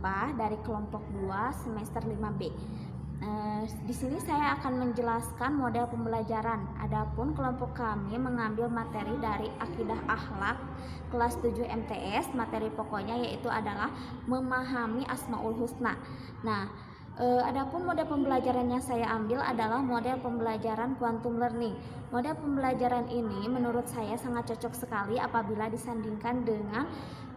IPA dari kelompok 2 semester 5B. Di sini saya akan menjelaskan model pembelajaran. Adapun kelompok kami mengambil materi dari akidah akhlak kelas 7 MTS. Materi pokoknya yaitu adalah memahami Asmaul Husna. Nah, adapun model pembelajaran yang saya ambil adalah model pembelajaran quantum learning. Model pembelajaran ini menurut saya sangat cocok sekali apabila disandingkan dengan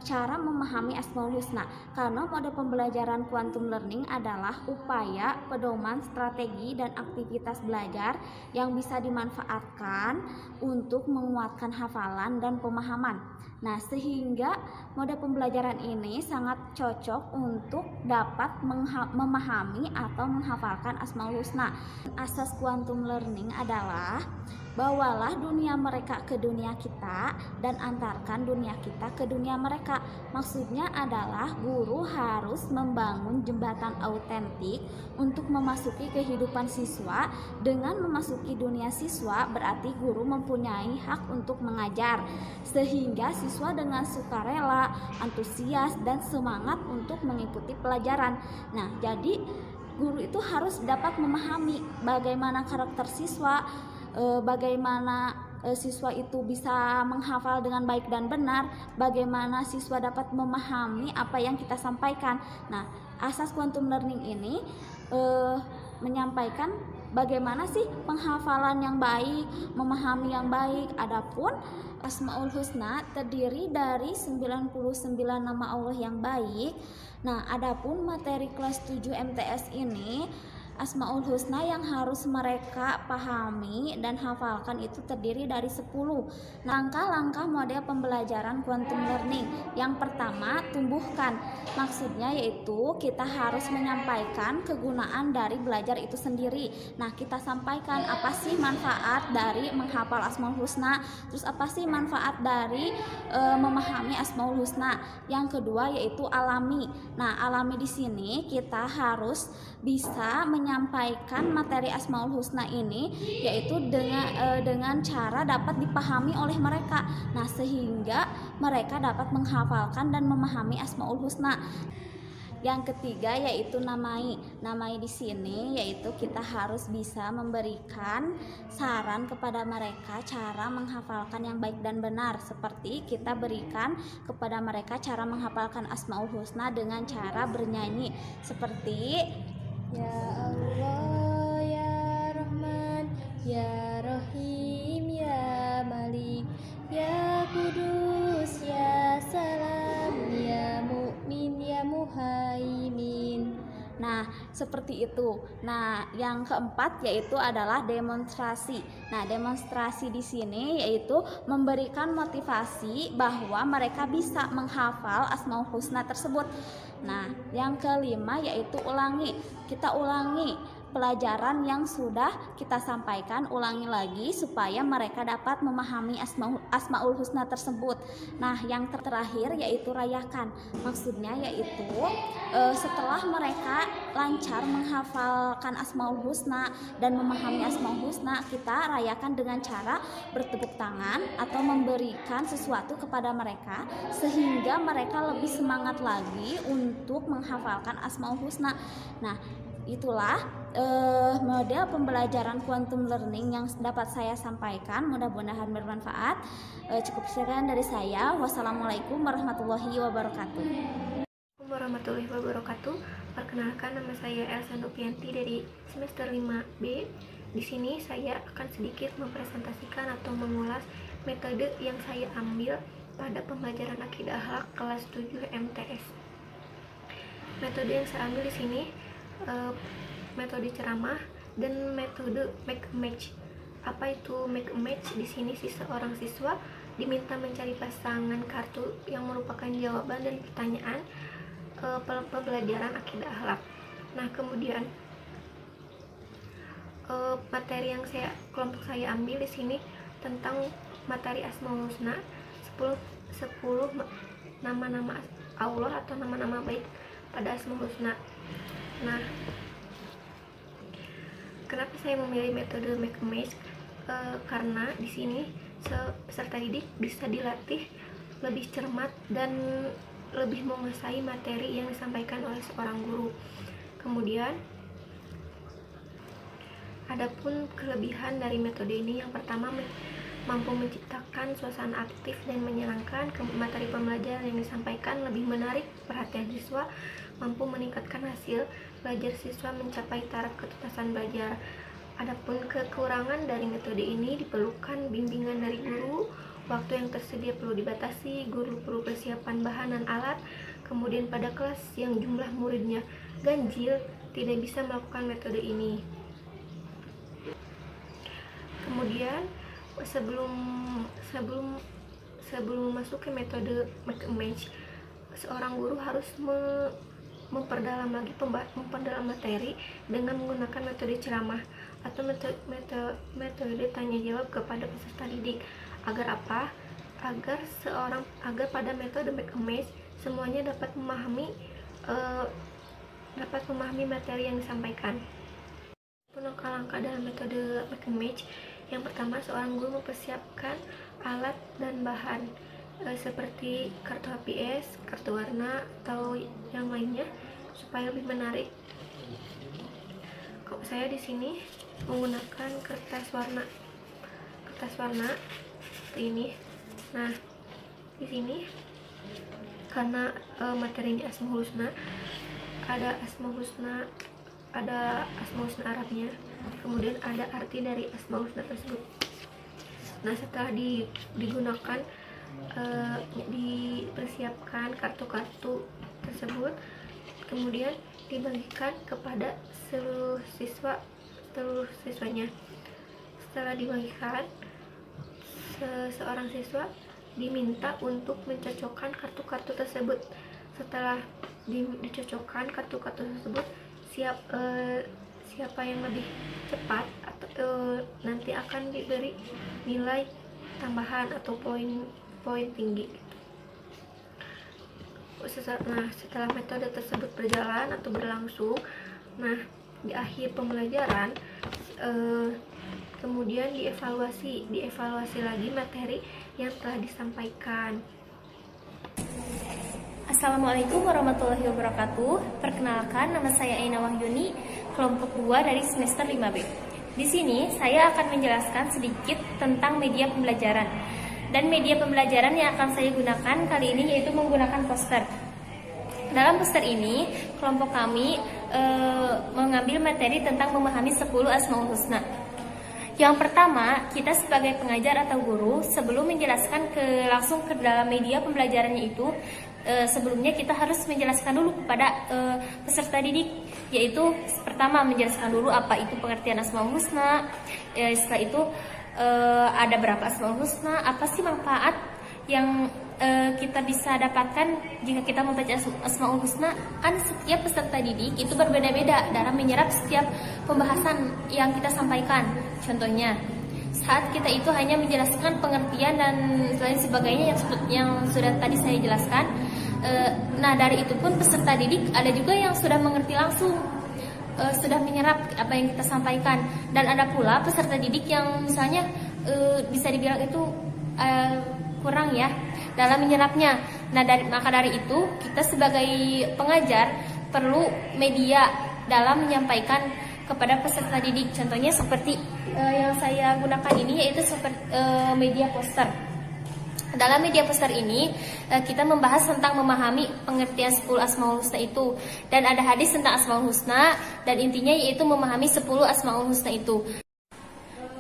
cara memahami Asmaul Husna, karena model pembelajaran quantum learning adalah upaya, pedoman, strategi, dan aktivitas belajar yang bisa dimanfaatkan untuk menguatkan hafalan dan pemahaman. Nah, sehingga model pembelajaran ini sangat cocok untuk dapat memahami atau menghafalkan Asmaul Husna. Asas quantum learning adalah bawalah dunia mereka ke dunia kita dan antarkan dunia kita ke dunia mereka. Maksudnya adalah guru harus membangun jembatan autentik untuk memasuki kehidupan siswa. Dengan memasuki dunia siswa berarti guru mempunyai hak untuk mengajar, sehingga siswa dengan sukarela, antusias, dan semangat untuk mengikuti pelajaran. Nah, jadi guru itu harus dapat memahami bagaimana karakter siswa, bagaimana siswa itu bisa menghafal dengan baik dan benar, bagaimana siswa dapat memahami apa yang kita sampaikan. Nah, asas quantum learning ini menyampaikan bagaimana sih penghafalan yang baik, memahami yang baik. Adapun Asmaul Husna terdiri dari 99 nama Allah yang baik. Nah, adapun materi kelas 7 MTS ini, Asmaul Husna yang harus mereka pahami dan hafalkan itu terdiri dari 10 langkah-langkah model pembelajaran quantum learning. Yang pertama, tumbuhkan. Maksudnya yaitu kita harus menyampaikan kegunaan dari belajar itu sendiri. Nah, kita sampaikan apa sih manfaat dari menghafal Asmaul Husna, terus apa sih manfaat dari memahami Asmaul Husna. Yang kedua yaitu alami. Nah, alami di sini kita harus bisa menyampaikan materi Asmaul Husna ini yaitu dengan cara dapat dipahami oleh mereka. Nah, sehingga mereka dapat menghafalkan dan memahami Asmaul Husna. Yang ketiga yaitu namai. Namai di sini yaitu kita harus bisa memberikan saran kepada mereka cara menghafalkan yang baik dan benar, seperti kita berikan kepada mereka cara menghafalkan Asmaul Husna dengan cara bernyanyi seperti Ya Allah, Ya Rahman, Ya Rahim, Ya Malik, Ya Kudus, Ya Salam, Ya Mu'min, Ya Muhaimin. Nah, seperti itu. Nah, yang keempat yaitu adalah demonstrasi. Nah, demonstrasi di sini yaitu memberikan motivasi bahwa mereka bisa menghafal Asmaul Husna tersebut. Nah, yang kelima yaitu ulangi. Kita ulangi pelajaran yang sudah kita sampaikan, ulangi lagi supaya mereka dapat memahami Asmaul Husna tersebut. Nah, yang terakhir yaitu rayakan. Maksudnya yaitu setelah mereka lancar menghafalkan Asmaul Husna dan memahami Asmaul Husna, kita rayakan dengan cara bertepuk tangan atau memberikan sesuatu kepada mereka sehingga mereka lebih semangat lagi untuk menghafalkan Asmaul Husna. Nah, itulah model pembelajaran quantum learning yang dapat saya sampaikan. Mudah-mudahan bermanfaat. Cukup sekian dari saya. Wassalamualaikum warahmatullahi wabarakatuh. Warahmatullahi wabarakatuh. Perkenalkan, nama saya Elsa Nopianti dari semester 5B. Di sini saya akan sedikit mempresentasikan atau mengulas metode yang saya ambil pada pembelajaran akidah akhlak kelas 7 MTS. Metode yang saya ambil di sini metode ceramah dan metode make a match. Apa itu make a match? Di sini seorang siswa diminta mencari pasangan kartu yang merupakan jawaban dari pertanyaan pembelajaran akidah akhlak. Nah, kemudian materi yang kelompok saya ambil di sini tentang materi Asmaul Husna, 10 nama-nama Allah atau nama-nama baik pada Asmaul Husna. Nah, kenapa saya memilih metode make a match? Karena di sini peserta didik bisa dilatih lebih cermat dan lebih menguasai materi yang disampaikan oleh seorang guru. Kemudian, adapun kelebihan dari metode ini, yang pertama mampu menciptakan suasana aktif dan menyenangkan. Materi pembelajaran yang disampaikan lebih menarik perhatian siswa, mampu meningkatkan hasil belajar siswa mencapai taraf ketuntasan belajar. Adapun kekurangan dari metode ini, diperlukan bimbingan dari guru, waktu yang tersedia perlu dibatasi, guru perlu persiapan bahan dan alat, kemudian pada kelas yang jumlah muridnya ganjil tidak bisa melakukan metode ini. Kemudian sebelum masuk ke metode make a match, seorang guru harus memperdalam materi dengan menggunakan metode ceramah atau metode tanya jawab kepada peserta didik. Agar apa? Agar pada metode make a match semuanya dapat memahami materi yang disampaikan. Langkah-langkah dalam metode make a match. Yang pertama, seorang guru mempersiapkan alat dan bahan seperti kartu HPS, kartu warna, atau yang lainnya supaya lebih menarik. Saya di sini menggunakan kertas warna seperti ini. Nah, di sini karena materi ini Asmaul Husna, ada Asmaul Husna Arabnya, kemudian ada arti dari Asmaul Husna tersebut. Nah, setelah digunakan dipersiapkan kartu-kartu tersebut, kemudian dibagikan kepada seluruh siswanya. Setelah dibagikan, seorang siswa diminta untuk mencocokkan kartu-kartu tersebut. Setelah dicocokkan kartu-kartu tersebut, siapa yang lebih cepat atau nanti akan diberi nilai tambahan atau poin tinggi. Nah, setelah metode tersebut berjalan atau berlangsung, nah di akhir pembelajaran kemudian dievaluasi lagi materi yang telah disampaikan. Assalamualaikum warahmatullahi wabarakatuh. Perkenalkan, nama saya Aina Wahyuni, kelompok 2 dari semester 5B. Di sini saya akan menjelaskan sedikit tentang media pembelajaran. Dan media pembelajaran yang akan saya gunakan kali ini yaitu menggunakan poster. Dalam poster ini, kelompok kami mengambil materi tentang memahami 10 Asmaul Husna. Yang pertama, kita sebagai pengajar atau guru, sebelum menjelaskan langsung ke dalam media pembelajarannya itu, sebelumnya kita harus menjelaskan dulu kepada peserta didik, yaitu pertama menjelaskan dulu apa itu pengertian Asmaul Husna. Setelah itu ada berapa Asmaul Husna, apa sih manfaat yang kita bisa dapatkan jika kita membaca Asmaul Husna. Kan setiap peserta didik itu berbeda-beda dalam menyerap setiap pembahasan yang kita sampaikan. Contohnya, saat kita itu hanya menjelaskan pengertian dan lain sebagainya yang sudah tadi saya jelaskan, nah dari itu pun peserta didik ada juga yang sudah mengerti langsung, sudah menyerap apa yang kita sampaikan, dan ada pula peserta didik yang misalnya bisa dibilang itu kurang ya dalam menyerapnya. Nah, maka dari itu kita sebagai pengajar perlu media dalam menyampaikan kepada peserta didik. Contohnya seperti yang saya gunakan ini, yaitu media poster. Dalam media poster ini kita membahas tentang memahami pengertian 10 Asmaul Husna itu, dan ada hadis tentang Asmaul Husna, dan intinya yaitu memahami 10 Asmaul Husna itu.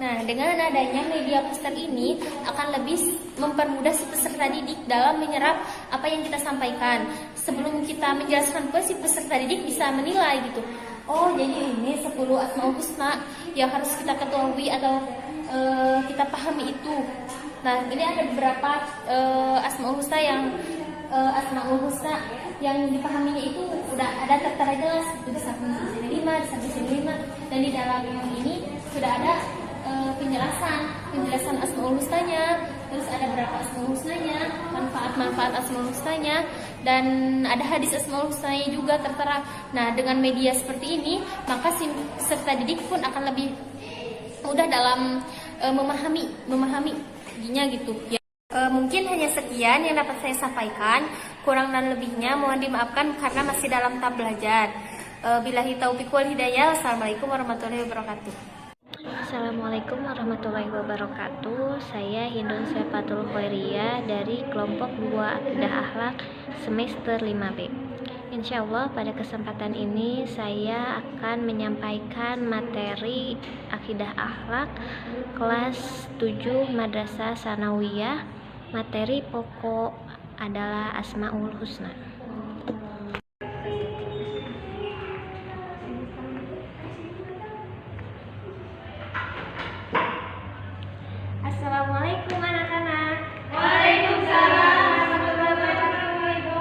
Nah, dengan adanya media poster ini akan lebih mempermudah si peserta didik dalam menyerap apa yang kita sampaikan. Sebelum kita menjelaskan pun si peserta didik bisa menilai gitu. Oh, jadi ini 10 Asmaul Husna yang harus kita ketahui atau kita pahami itu. Nah, ini ada beberapa Asmaul Husna yang dipahaminya itu udah ada tertera jelas, itu di samping sini 5, di samping sini 5, dan di dalam yang ini sudah ada penjelasan Asmaul Husnanya, terus ada berapa Asmaul Husnanya, manfaat Asmaul Husnanya, dan ada hadis Asmaul Husnanya juga tertera. Nah, dengan media seperti ini, maka si peserta didik pun akan lebih mudah dalam memahaminya gitu. Ya. Mungkin hanya sekian yang dapat saya sampaikan. Kurang dan lebihnya mohon dimaafkan karena masih dalam tahap belajar. Billahi taufiq wal hidayah. Wassalamualaikum warahmatullahi wabarakatuh. Assalamualaikum warahmatullahi wabarakatuh. Saya Hindun Syafatul Khairiyah dari kelompok 2 Akidah Akhlak semester 5B. Insya Allah pada kesempatan ini saya akan menyampaikan materi Akidah Akhlak kelas 7 Madrasah Sanawiyah. Materi pokok adalah Asmaul Husna. Assalamualaikum anak-anak. Waalaikumsalam warahmatullahi wabarakatuh, Ibu.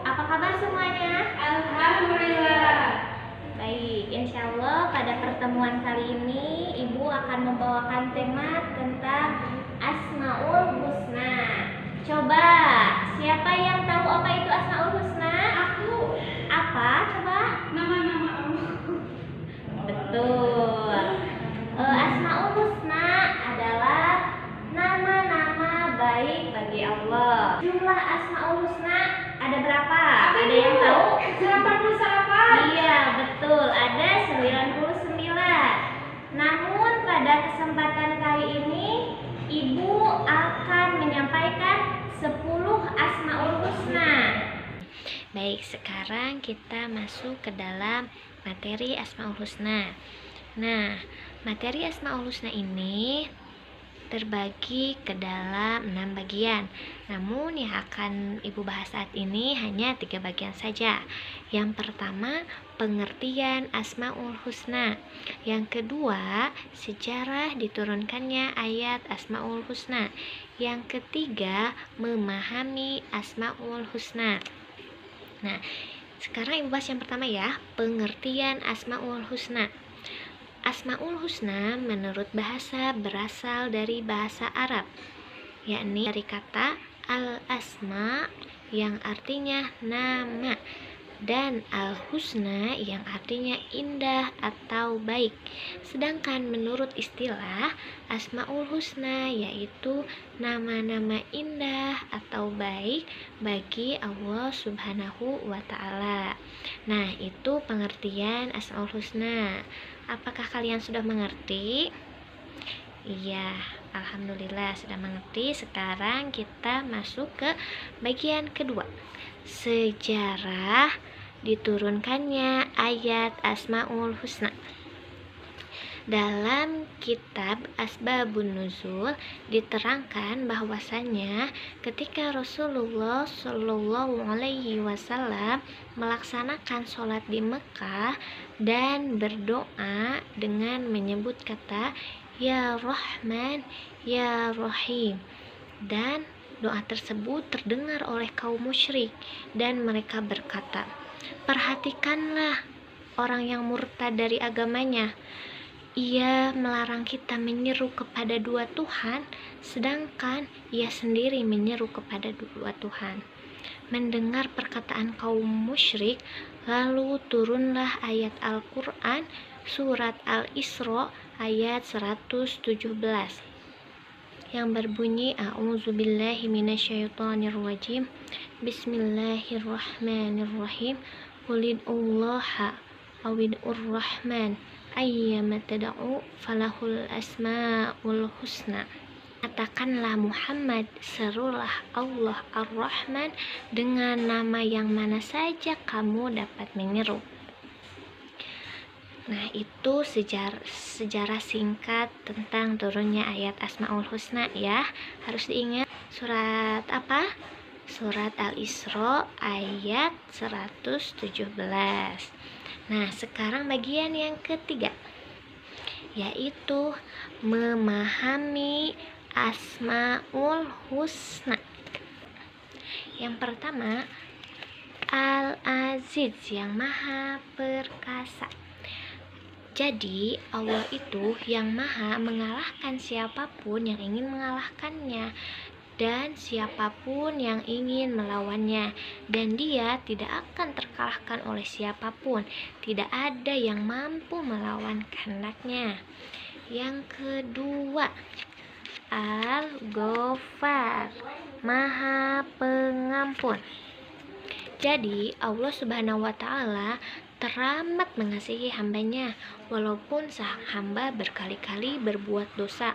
Apa kabar semuanya? Alhamdulillah. Baik, insya Allah pada pertemuan kali ini Ibu akan membawakan tema tentang Asmaul Husna. Coba, siapa yang tahu apa itu Asmaul Husna? Aku. Apa? Coba. Nama-nama Allah. Betul. Asmaul Husna adalah nama-nama baik bagi Allah. Jumlah Asmaul Husna ada berapa? Ada yang tahu? 88. Iya, betul. Ada 99. Namun pada kesempatan kali ini Ibu akan menyampaikan 10 Asmaul Husna. Baik, sekarang kita masuk ke dalam materi Asmaul Husna. Nah, materi Asmaul Husna ini terbagi ke dalam 6 bagian. Namun yang akan Ibu bahas saat ini hanya 3 bagian saja. Yang pertama, pengertian Asmaul Husna. Yang kedua, sejarah diturunkannya ayat Asmaul Husna. Yang ketiga, memahami Asmaul Husna. Nah, sekarang Ibu bahas yang pertama ya, pengertian Asmaul Husna. Asmaul Husna menurut bahasa berasal dari bahasa Arab, yakni dari kata al-asma yang artinya nama dan al-husna yang artinya indah atau baik. Sedangkan menurut istilah Asmaul Husna yaitu nama-nama indah atau baik bagi Allah Subhanahu wa Ta'ala. Nah, itu pengertian Asmaul Husna. Apakah kalian sudah mengerti? Iya, alhamdulillah sudah mengerti. Sekarang kita masuk ke bagian kedua. Sejarah diturunkannya ayat Asmaul Husna. Dalam kitab Asbabun Nuzul diterangkan bahwasannya ketika Rasulullah Shallallahu Alaihi Wasallam melaksanakan sholat di Mekah dan berdoa dengan menyebut kata Ya Rahman, Ya Rahim, dan doa tersebut terdengar oleh kaum musyrik dan mereka berkata, perhatikanlah orang yang murtad dari agamanya. Ia melarang kita menyeru kepada dua Tuhan, sedangkan ia sendiri menyeru kepada dua Tuhan. Mendengar perkataan kaum musyrik, lalu turunlah ayat Al-Quran surat Al-Isra ayat 117 yang berbunyi A'udzubillahi minasyaitonirrajim. Bismillahirrahmanirrahim. Qulid'ullaha awid'ur rahman ayyama tad'u falahul asmaul husna. Katakanlah Muhammad, serulah Allah Ar-Rahman dengan nama yang mana saja kamu dapat menyeru. Nah, itu sejarah singkat tentang turunnya ayat Asmaul Husna ya. Harus diingat surat apa? Surat Al-Isra ayat 117. Nah, sekarang bagian yang ketiga, yaitu memahami Asmaul Husna. Yang pertama, Al-Aziz yang maha perkasa. Jadi Allah itu yang maha mengalahkan siapapun yang ingin mengalahkannya dan siapapun yang ingin melawannya, dan dia tidak akan terkalahkan oleh siapapun. Tidak ada yang mampu melawan kehendaknya. Yang kedua, Al-Ghaffar, maha pengampun. Jadi Allah Subhanahu wa Ta'ala teramat mengasihi hambanya, walaupun sang hamba berkali-kali berbuat dosa.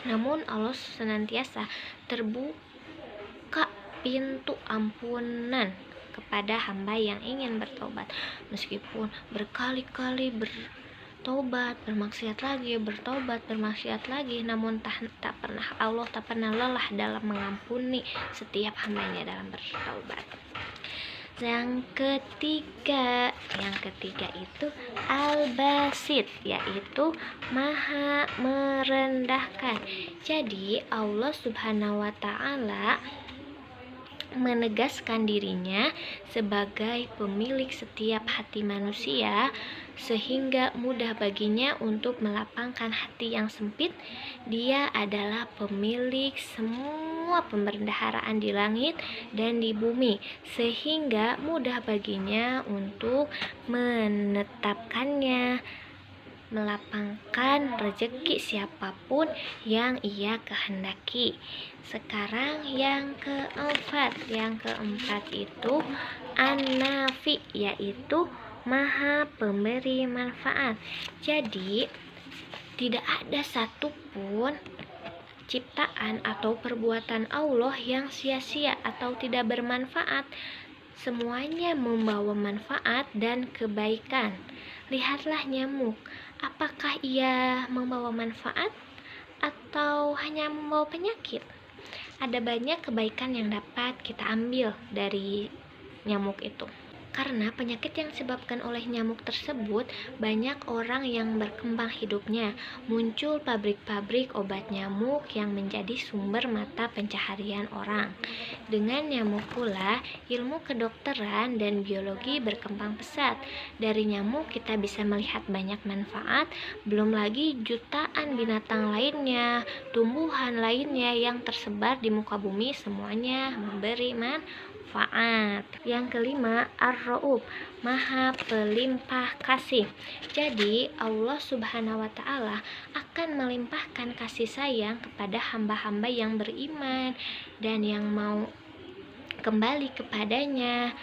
Namun Allah senantiasa terbuka pintu ampunan kepada hamba yang ingin bertobat, meskipun berkali-kali bertobat, bermaksiat lagi, bertobat, bermaksiat lagi, namun Allah tak pernah lelah dalam mengampuni setiap hambanya dalam bertobat. Yang ketiga itu Al-Basit, yaitu Maha merendahkan. Jadi Allah Subhanahu wa Ta'ala menegaskan dirinya sebagai pemilik setiap hati manusia, sehingga mudah baginya untuk melapangkan hati yang sempit. Dia adalah pemilik semua pemeliharaan di langit dan di bumi, sehingga mudah baginya untuk menetapkannya, melapangkan rezeki siapapun yang ia kehendaki. Sekarang yang keempat itu An-Nafi, yaitu Maha pemberi manfaat. Jadi tidak ada satupun ciptaan atau perbuatan Allah yang sia-sia atau tidak bermanfaat. Semuanya membawa manfaat dan kebaikan. Lihatlah nyamuk, apakah ia membawa manfaat atau hanya membawa penyakit? Ada banyak kebaikan yang dapat kita ambil dari nyamuk itu. Karena penyakit yang disebabkan oleh nyamuk tersebut, banyak orang yang berkembang hidupnya. Muncul pabrik-pabrik obat nyamuk yang menjadi sumber mata pencaharian orang. Dengan nyamuk pula, ilmu kedokteran dan biologi berkembang pesat. Dari nyamuk kita bisa melihat banyak manfaat, belum lagi jutaan binatang lainnya, tumbuhan lainnya yang tersebar di muka bumi, semuanya memberi manfaat. Yang kelima, Ar-Ra'ub, Maha pelimpah kasih. Jadi Allah Subhanahu wa Ta'ala akan melimpahkan kasih sayang kepada hamba-hamba yang beriman dan yang mau kembali kepadanya,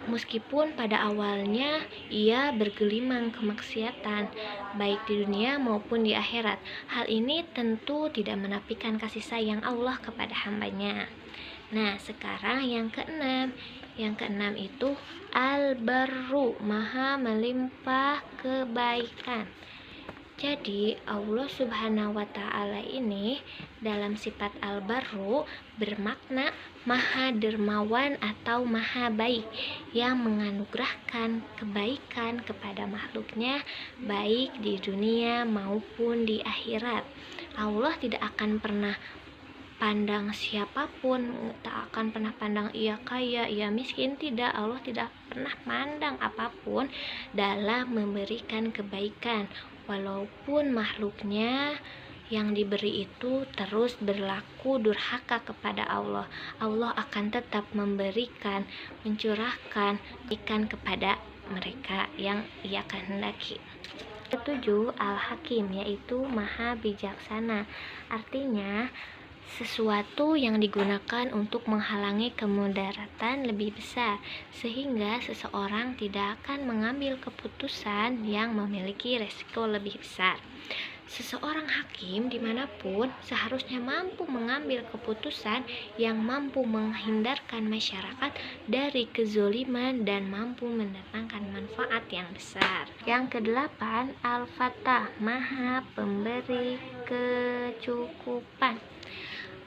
meskipun pada awalnya ia bergelimang kemaksiatan, baik di dunia maupun di akhirat. Hal ini tentu tidak menafikan kasih sayang Allah kepada hambanya. Nah, sekarang yang keenam. Yang keenam itu Al-Barru, Maha melimpah kebaikan. Jadi Allah Subhanahu wa Ta'ala ini dalam sifat Al-Barru bermakna Maha dermawan atau Maha baik, yang menganugerahkan kebaikan kepada makhluknya, baik di dunia maupun di akhirat. Allah tidak akan pernah pandang siapapun, tak akan pernah pandang ia kaya, ia miskin, tidak. Allah tidak pernah pandang apapun dalam memberikan kebaikan, walaupun makhluknya yang diberi itu terus berlaku durhaka kepada Allah. Allah akan tetap memberikan, mencurahkan kebaikan kepada mereka yang ia kehendaki. Ketujuh, Al-Hakim, yaitu Maha bijaksana. Artinya sesuatu yang digunakan untuk menghalangi kemudaratan lebih besar, sehingga seseorang tidak akan mengambil keputusan yang memiliki resiko lebih besar. Seseorang hakim dimanapun seharusnya mampu mengambil keputusan yang mampu menghindarkan masyarakat dari kezoliman dan mampu mendatangkan manfaat yang besar. Yang kedelapan, Al-Fatah, Maha pemberi kecukupan.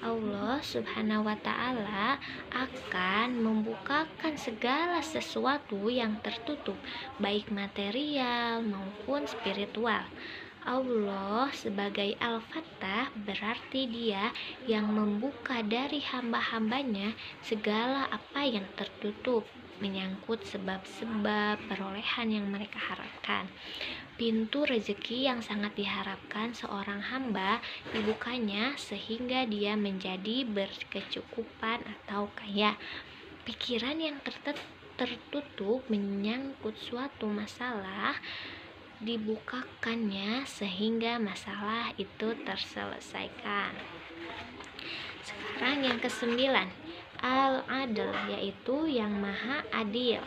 Allah Subhanahu wa Ta'ala akan membukakan segala sesuatu yang tertutup, baik material maupun spiritual. Allah sebagai Al-Fattah berarti Dia yang membuka dari hamba-hambanya segala apa yang tertutup, menyangkut sebab-sebab perolehan yang mereka harapkan. Pintu rezeki yang sangat diharapkan seorang hamba dibukanya sehingga dia menjadi berkecukupan atau kaya. Pikiran yang tertutup menyangkut suatu masalah dibukakannya sehingga masalah itu terselesaikan. Sekarang yang kesembilan, Al-Adl, yaitu yang maha adil.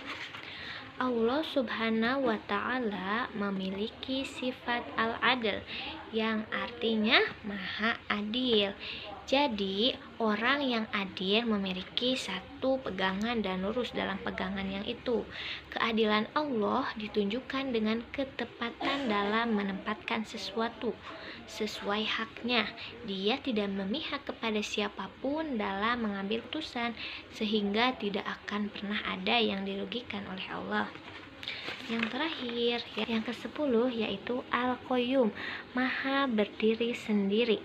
Allah Subhanahu wa Ta'ala memiliki sifat al-adl yang artinya maha adil. Jadi, orang yang adil memiliki satu pegangan dan lurus dalam pegangan yang itu. Keadilan Allah ditunjukkan dengan ketepatan dalam menempatkan sesuatu sesuai haknya. Dia tidak memihak kepada siapapun dalam mengambil putusan, sehingga tidak akan pernah ada yang dirugikan oleh Allah. Yang terakhir, yang ke-10, yaitu Al-Qayyum, maha berdiri sendiri.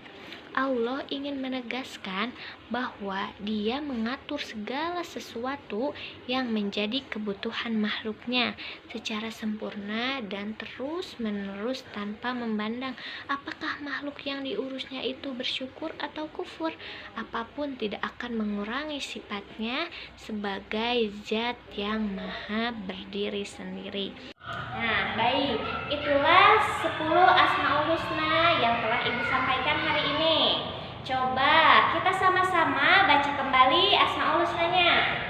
Allah ingin menegaskan bahwa Dia mengatur segala sesuatu yang menjadi kebutuhan makhluknya secara sempurna dan terus-menerus tanpa memandang apakah makhluk yang diurusnya itu bersyukur atau kufur. Apapun tidak akan mengurangi sifatnya sebagai zat yang maha berdiri sendiri. Nah, baik, itulah 10 Asmaul Husna yang telah Ibu sampaikan hari ini. Coba kita sama-sama baca kembali Asmaul Husnanya.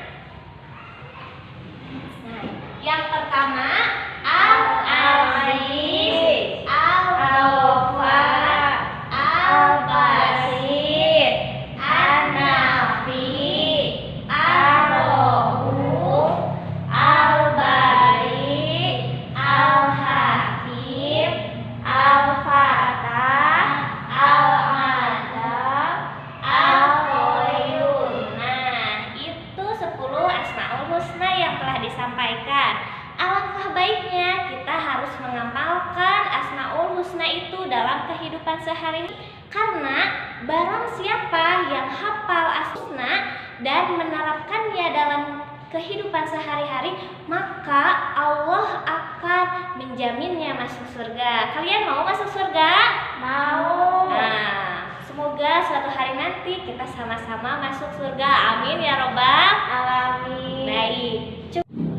Yang pertama, Al-Aziz, Al-Ghaffar, Al-Basir, An-Nafi, Ar-Rahuf, Al-Bari, Al-Hakim, Al-Fatah, Al-Adab, Al-Qayyum. Nah, itu 10 Asmaul Husna yang telah disampaikan. Alangkah baiknya kita harus mengamalkan Asmaul Husna itu dalam kehidupan sehari-hari. Karena barang siapa yang hafal Asmaul Husna dan menerapkannya dalam kehidupan sehari-hari, maka Allah akan menjaminnya masuk surga. Kalian mau masuk surga? Mau. Nah, semoga suatu hari nanti kita sama-sama masuk surga. Amin ya robbal alamin. Baik.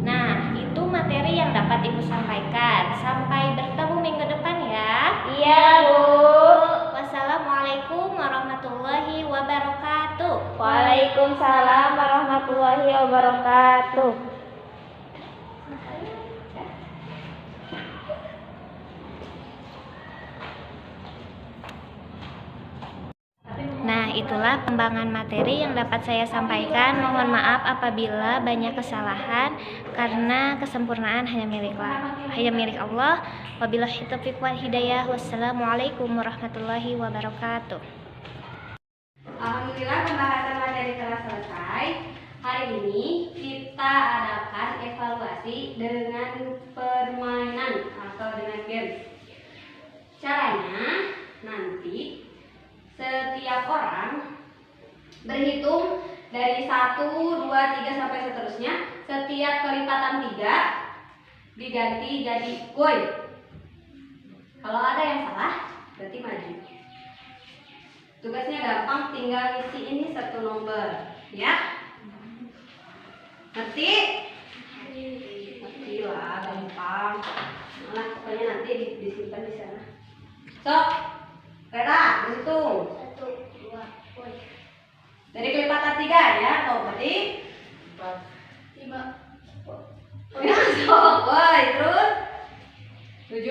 Nah, itu materi yang dapat Ibu sampaikan. Sampai bertemu minggu depan ya. Iya, Bu. Wassalamualaikum warahmatullahi wabarakatuh. Waalaikumsalam warahmatullahi wabarakatuh. Nah, itulah pengembangan materi yang dapat saya sampaikan. Mohon maaf apabila banyak kesalahan, karena kesempurnaan hanya milik Allah. Wabillahi taufiq wal hidayah. Wassalamualaikum warahmatullahi wabarakatuh. Alhamdulillah, pembahasan materi telah selesai. Hari ini kita adakan evaluasi dengan permainan atau dengan game. Caranya nanti setiap orang berhitung dari 1, 2, 3 sampai seterusnya. Setiap kelipatan 3 diganti jadi koi. Kalau ada yang salah berarti maju. Tugasnya gampang, tinggal isi ini satu nomor, ya. Ngerti? Ngerti lah, gampang. Nah, pokoknya nanti disimpan di sana. Sok, Rera, berhitung. 1, 2, woi. Dari kelipatan 3 ya, tuh berarti 5. ya, sok, woi, terus 7,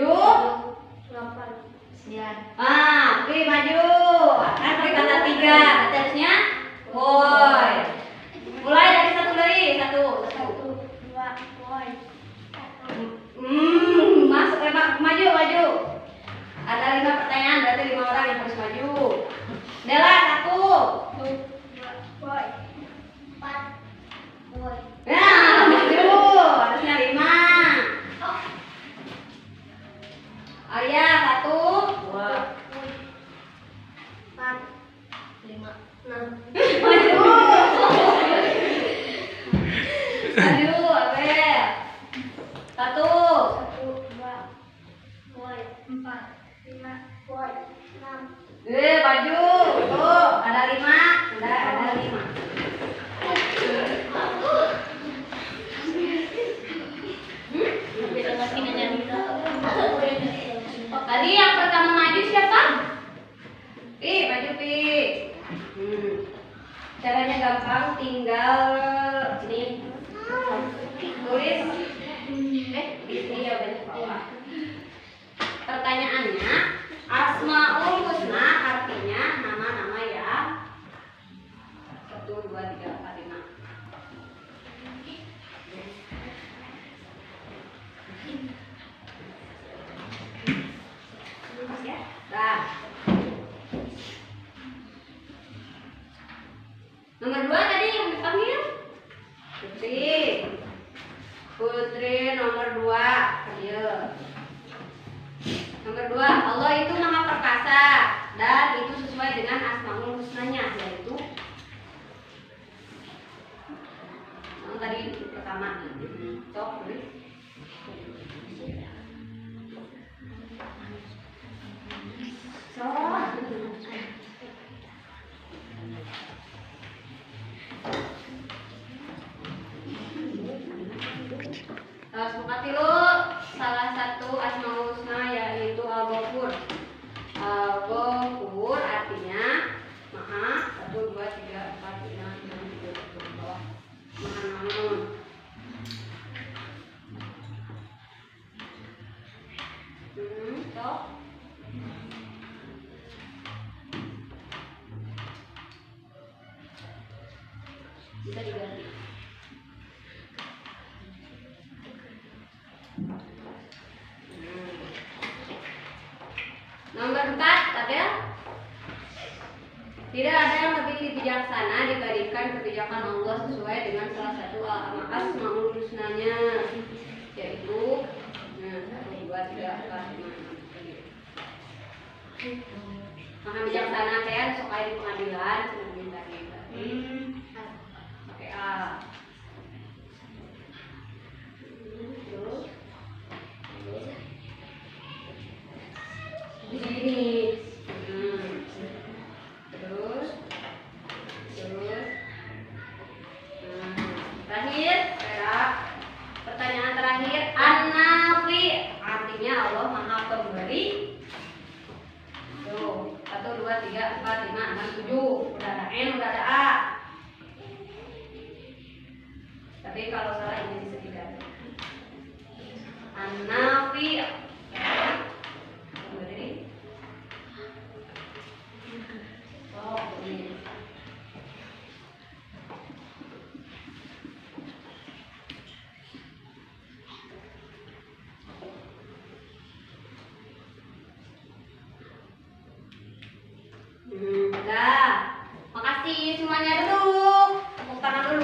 8. 9. ah, oke, maju. Kan kelipatan 3, harusnya woi. Mulai dari satu lagi, satu. 1, 2, woi. Masuk, maju. Ada 5 pertanyaan, berarti 5 orang yang harus maju. Dela, 1. 2, woi. 4, woi. Nah, maju. Harusnya 5. belakang tinggal sini tulis di sini jawabannya bawah. Pertanyaannya, Asmaul Husna artinya nama-nama yang 1, 2, 3, 4, 5. Nah. Nomor 2 tadi yang dipanggil Putri nomor 2. Ayo. Nomor 2, Allah itu maha perkasa dan itu sesuai dengan Asmaul Husnanya, yaitu tadi pertama. Cok, sepakati lu salah satu Asmaul Husna yaitu Al-Ghafur. Al-Ghafur artinya maha 1, 2, 3, 4, 5, 6, 7, 8, maha namun. Stop. Bisa diganti. Nomor 4, tabel. Tidak ada yang lebih bijaksana dibandingkan kebijakan Allah sesuai dengan salah satu Asmaul Husnanya, yaitu 1, 2, 3, 4, 5, 6. Maha bijaksana kan soal di pengadilan pakai A. Di sini. Terakhir, pertanyaan terakhir, An-Nafi artinya Allah maha pemberi. Tuh, 1, 2, 3, 4, 5, 6, 7. Udah ada N, udah ada A. Tapi kalau salah ini bisa diganti. An-Nafi pemberi. Oh, ini. Udah. Makasih semuanya, duduk. Tepuk tangan dulu.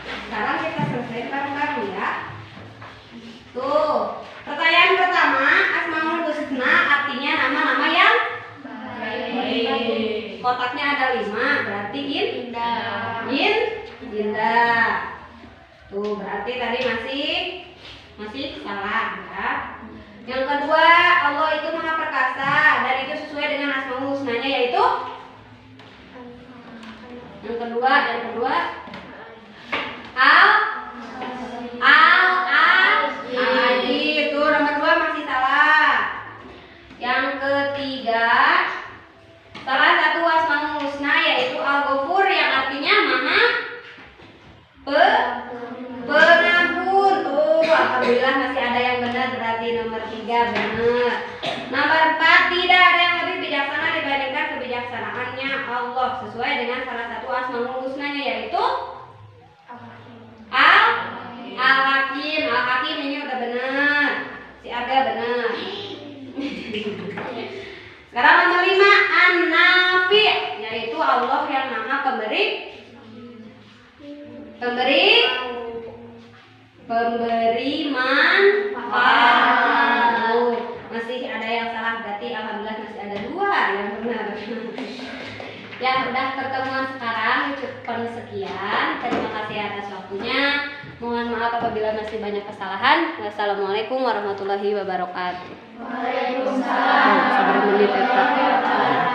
Sekarang kita selesai bareng-bareng ya. Tuh, pertanyaan pertama, Asmaul Husna artinya nama-nama yang baik. Kotaknya ada 5, berarti indah. Tuh, berarti tadi masih salah ya. Yang kedua, Allah itu maha perkasa dan itu sesuai dengan Asmaul Husnanya, yaitu yang kedua Al-Aziz. Itu nomor 2 masih salah. Yang ketiga, salah satu Asmaul Husna yaitu Al-Ghafur yang artinya maha pengampun. Tuh, alhamdulillah masih ada yang benar, berarti nomor 3 benar. Nomor 4, tidak ada yang lebih bijaksana dibandingkan kebijaksanaannya Allah sesuai dengan salah satu Asmaul Husnanya, yaitu Al-Hakim. Al-Hakim ini udah benar. Si Abel benar. Sekarang nomor 5, An-Nafi, yaitu Allah yang maha pemberi manfaat. Masih ada yang salah, berarti alhamdulillah masih ada 2 yang benar. Ya, udah pertemuan sekarang cukup sekian. Terima kasih atas waktunya. Mohon maaf apabila masih banyak kesalahan. Wassalamualaikum warahmatullahi wabarakatuh. Waalaikumsalam. Sabar menit ya, Pak.